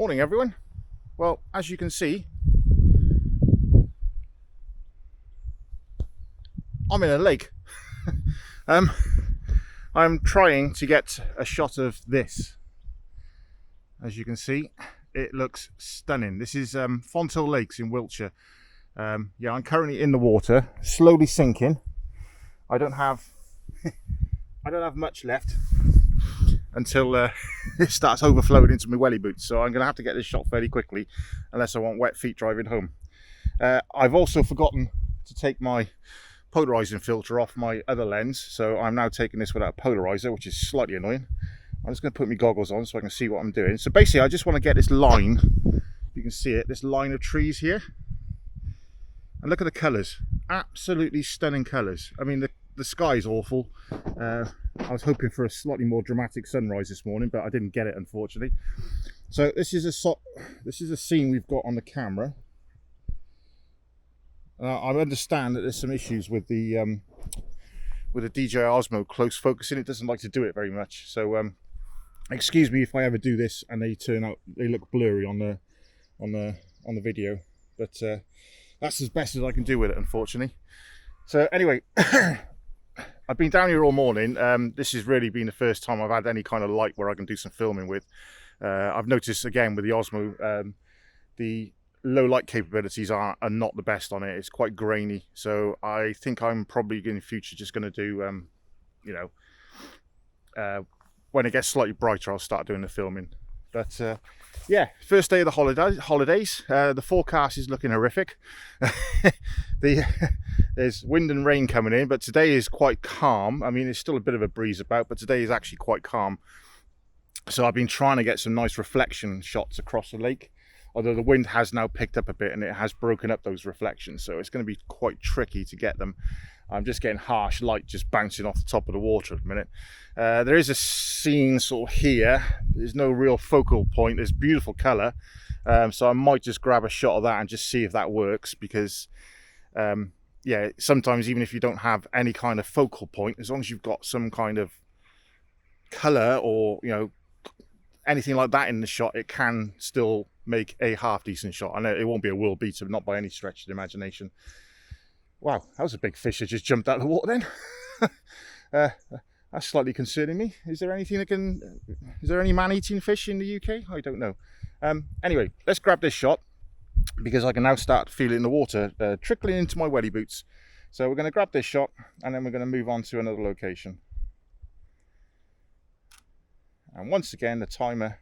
Morning everyone. Well, as you can see, I'm in a lake. I'm trying to get a shot of this. As you can see, it looks stunning. This is Fonthill Lakes in Wiltshire. Yeah, I'm currently in the water, slowly sinking. I don't have much left until it starts overflowing into my welly boots, so I'm going to have to get this shot fairly quickly unless I want wet feet driving home. I've also forgotten to take my polarizing filter off my other lens, so I'm now taking this without a polarizer, which is slightly annoying. I'm just going to put my goggles on so I can see what I'm doing. So basically I just want to get this line, you can see it, this line of trees here, and look at the colours, absolutely stunning colours. I mean, the sky's awful. I was hoping for a slightly more dramatic sunrise this morning, but I didn't get it, unfortunately. So this is a scene we've got on the camera. I understand that there's some issues with the DJI Osmo close focusing. It doesn't like to do it very much. So excuse me if I ever do this and they look blurry on the video, but that's as best as I can do with it, unfortunately. So anyway, I've been down here all morning. This has really been the first time I've had any kind of light where I can do some filming with. I've noticed again with the Osmo, the low light capabilities are not the best on it. It's quite grainy, so I think I'm probably in the future just going to do, when it gets slightly brighter, I'll start doing the filming. But yeah, first day of the holidays. The forecast is looking horrific. There's wind and rain coming in, but today is quite calm. I mean, there's still a bit of a breeze about, but today is actually quite calm. So I've been trying to get some nice reflection shots across the lake, although the wind has now picked up a bit and it has broken up those reflections, so it's going to be quite tricky to get them. I'm just getting harsh light just bouncing off the top of the water at the minute. There is a scene sort of here. There's no real focal point. There's beautiful colour, so I might just grab a shot of that and just see if that works, because yeah, sometimes even if you don't have any kind of focal point, as long as you've got some kind of colour or anything like that in the shot, it can still make a half decent shot. I know it won't be a world beater, not by any stretch of the imagination. Wow, that was a big fish that just jumped out of the water then. That's slightly concerning me. Is there any man-eating fish in the UK? I don't know. Anyway, let's grab this shot, because I can now start feeling the water trickling into my welly boots. So we're going to grab this shot and then we're going to move on to another location. And once again, the timer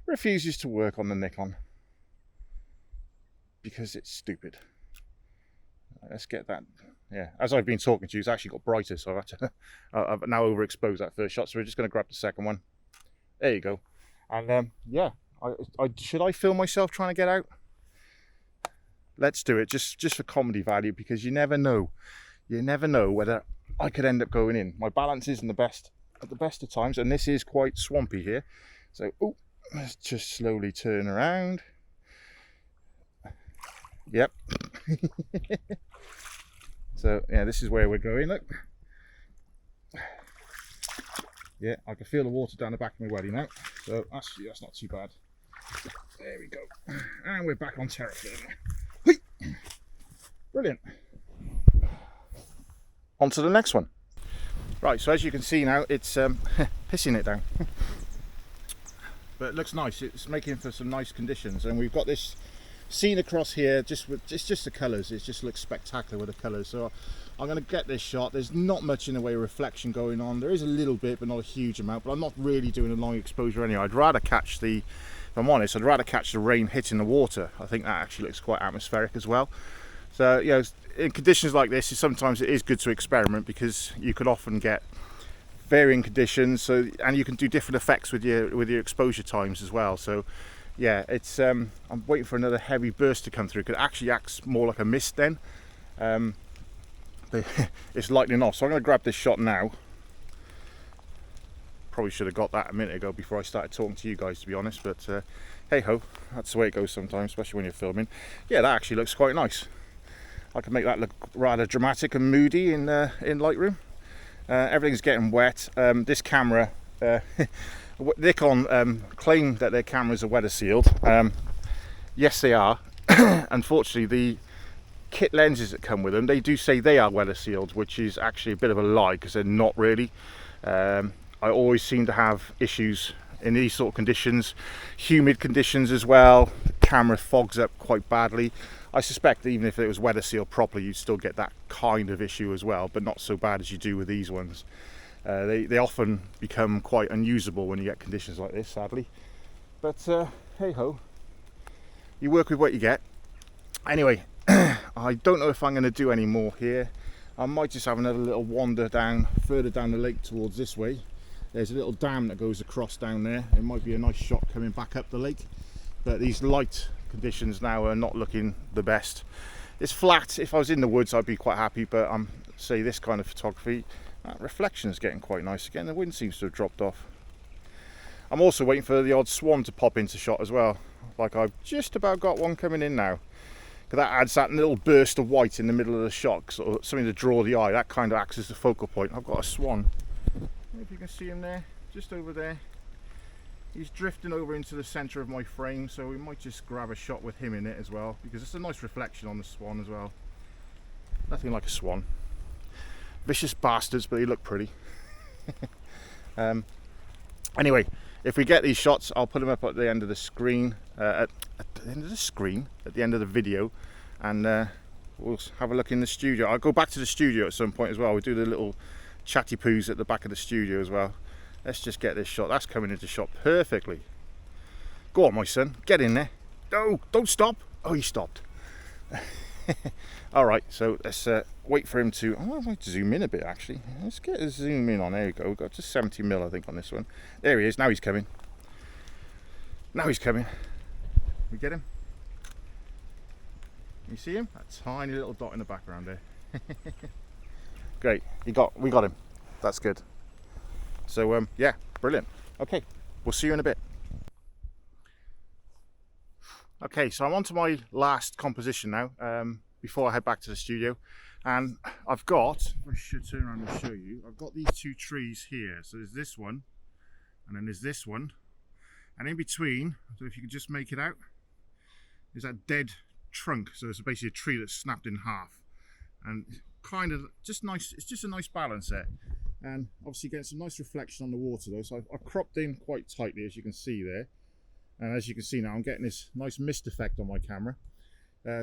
refuses to work on the Nikon because it's stupid. Let's get that. Yeah, as I've been talking to you, it's actually got brighter, so I've now overexposed that first shot. So we're just going to grab the second one. There you go. And yeah, should I film myself trying to get out? Let's do it, just for comedy value, because you never know. You never know whether I could end up going in. My balance isn't the best at the best of times, and this is quite swampy here. So, let's just slowly turn around. Yep. So, yeah, this is where we're going, look. Yeah, I can feel the water down the back of my welly now. So, that's not too bad. There we go. And we're back on terra firma. Brilliant. On to the next one. Right, so as you can see now, it's pissing it down. But it looks nice. It's making for some nice conditions, and we've got this scene across here. Just the colours. It just looks spectacular with the colours. So I'm going to get this shot. There's not much in the way of reflection going on. There is a little bit, but not a huge amount. But I'm not really doing a long exposure anyway. I'd rather catch if I'm honest, I'd rather catch the rain hitting the water. I think that actually looks quite atmospheric as well. So in conditions like this, sometimes it is good to experiment, because you could often get varying conditions. So, and you can do different effects with your exposure times as well. So yeah, it's I'm waiting for another heavy burst to come through. It actually acts more like a mist then. It's lightening off. So I'm going to grab this shot now. Probably should have got that a minute ago before I started talking to you guys, to be honest, but hey ho, that's the way it goes sometimes, especially when you're filming. Yeah, that actually looks quite nice. I can make that look rather dramatic and moody in Lightroom. Everything's getting wet. This camera, Nikon claim that their cameras are weather sealed. Yes, they are. Unfortunately, the kit lenses that come with them, they do say they are weather sealed, which is actually a bit of a lie, because they're not really. I always seem to have issues in these sort of conditions, humid conditions as well. The camera fogs up quite badly. I suspect that even if it was weather sealed properly, you'd still get that kind of issue as well, but not so bad as you do with these ones. They often become quite unusable when you get conditions like this, sadly. But hey ho, you work with what you get. Anyway, I don't know if I'm going to do any more here. I might just have another little wander down, further down the lake towards this way. There's a little dam that goes across down there. It might be a nice shot coming back up the lake, but these light conditions now are not looking the best. It's flat. If I was in the woods, I'd be quite happy, but say this kind of photography, that reflection is getting quite nice again. The wind seems to have dropped off. I'm also waiting for the odd swan to pop into shot as well. Like I've just about got one coming in now. Because that adds that little burst of white in the middle of the shot, sort of something to draw the eye. That kind of acts as the focal point. I've got a swan. I don't know if you can see him there, just over there. He's drifting over into the centre of my frame, so we might just grab a shot with him in it as well, because it's a nice reflection on the swan as well. Nothing like a swan. Vicious bastards, but they look pretty. Anyway, if we get these shots, I'll put them up at the end of the screen, at the end of the video, and we'll have a look in the studio. I'll go back to the studio at some point as well. We'll do the little chatty poos at the back of the studio as well. Let's just get this shot. That's coming into shot perfectly. Go on, my son, get in there. No, don't stop. Oh, he stopped. All right, so let's wait for him to. I might zoom in a bit actually. Let's get a zoom in on. There we go. We've got to 70mm, I think, on this one. There he is. Now he's coming. Now he's coming. We get him. You see him? That tiny little dot in the background there. Great. We got him. That's good. So yeah, brilliant. Okay, we'll see you in a bit. Okay, so I'm on to my last composition now, before I head back to the studio. And I've got, I should turn around and show you, I've got these two trees here. So there's this one, and then there's this one. And in between, I don't know if you can just make it out, is that dead trunk. So it's basically a tree that's snapped in half. And kind of just nice, it's just a nice balance there. And obviously getting some nice reflection on the water though. So I've cropped in quite tightly, as you can see there. And as you can see now, I'm getting this nice mist effect on my camera.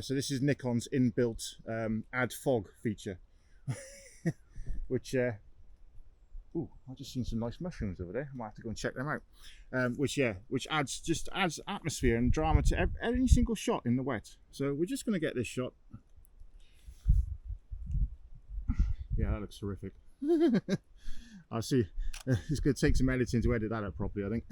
So this is Nikon's inbuilt add fog feature, which, ooh, I've just seen some nice mushrooms over there. I might have to go and check them out. Which adds atmosphere and drama to every single shot in the wet. So we're just going to get this shot. Yeah, that looks terrific. I'll see. It's going to take some editing to edit that up properly, I think.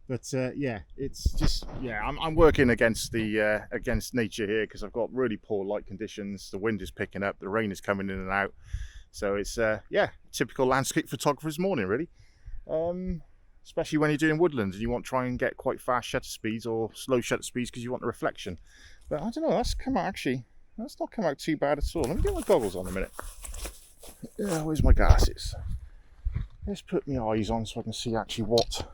But yeah, it's just, yeah, I'm working against the against nature here, because I've got really poor light conditions. The wind is picking up, the rain is coming in and out. So it's yeah, typical landscape photographer's morning really. Especially when you're doing woodlands and you want to try and get quite fast shutter speeds or slow shutter speeds because you want the reflection. But I don't know, that's come out actually. That's not come out too bad at all. Let me get my goggles on a minute. Where's my glasses? Let's put my eyes on so I can see actually what.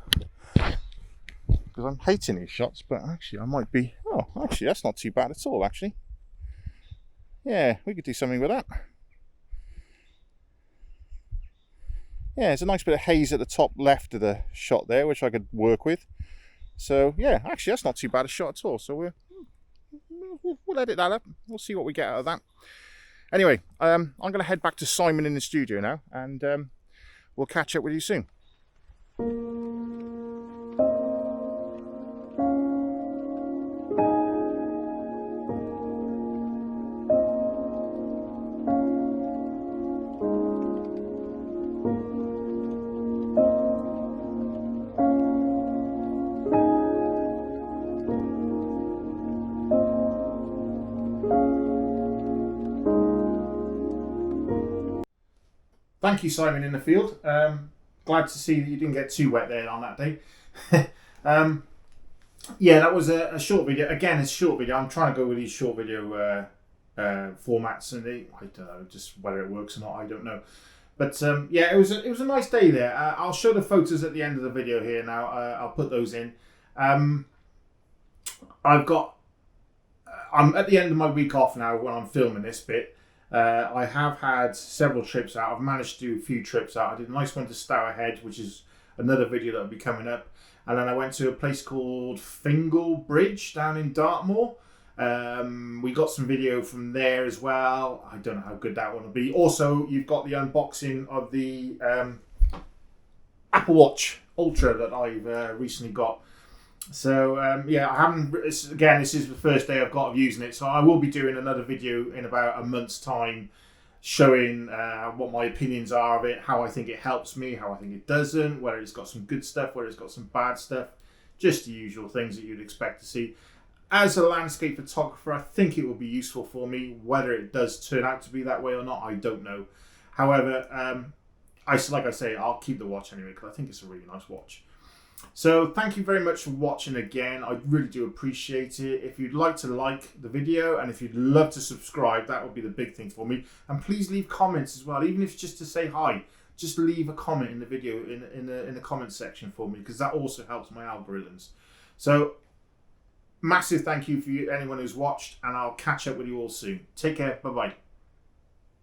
Because I'm hating these shots, but actually I might be. Oh, actually that's not too bad at all. Actually, yeah, we could do something with that. Yeah, there's a nice bit of haze at the top left of the shot there, which I could work with. So yeah, actually that's not too bad a shot at all. So we'll edit that up. We'll see what we get out of that. Anyway, I'm going to head back to Simon in the studio now, and we'll catch up with you soon. Thank you, Simon in the field. Glad to see that you didn't get too wet there on that day. Yeah, that was a short video. Again, it's a short video. I'm trying to go with these short video formats, and I don't know, just whether it works or not, I don't know. But yeah, it was a nice day there. I'll show the photos at the end of the video here now. I'll put those in. I've got. I'm at the end of my week off now when I'm filming this bit. I have had several trips out. I've managed to do a few trips out. I did a nice one to Stourhead, which is another video that will be coming up. And then I went to a place called Fonthill Bridge down in Dartmoor. We got some video from there as well. I don't know how good that one will be. Also, you've got the unboxing of the Apple Watch Ultra that I've recently got. So yeah, I haven't. Again, this is the first day I've got of using it, so I will be doing another video in about a month's time, showing what my opinions are of it, how I think it helps me, how I think it doesn't, whether it's got some good stuff, whether it's got some bad stuff, just the usual things that you'd expect to see. As a landscape photographer, I think it will be useful for me. Whether it does turn out to be that way or not, I don't know. However, like I say, I'll keep the watch anyway because I think it's a really nice watch. So thank you very much for watching again. I really do appreciate it. If you'd like to like the video and if you'd love to subscribe, that would be the big thing for me. And please leave comments as well, even if it's just to say hi. Just leave a comment in the video in the comment section for me, because that also helps my algorithms. So massive thank you for anyone who's watched, and I'll catch up with you all soon. Take care. Bye bye.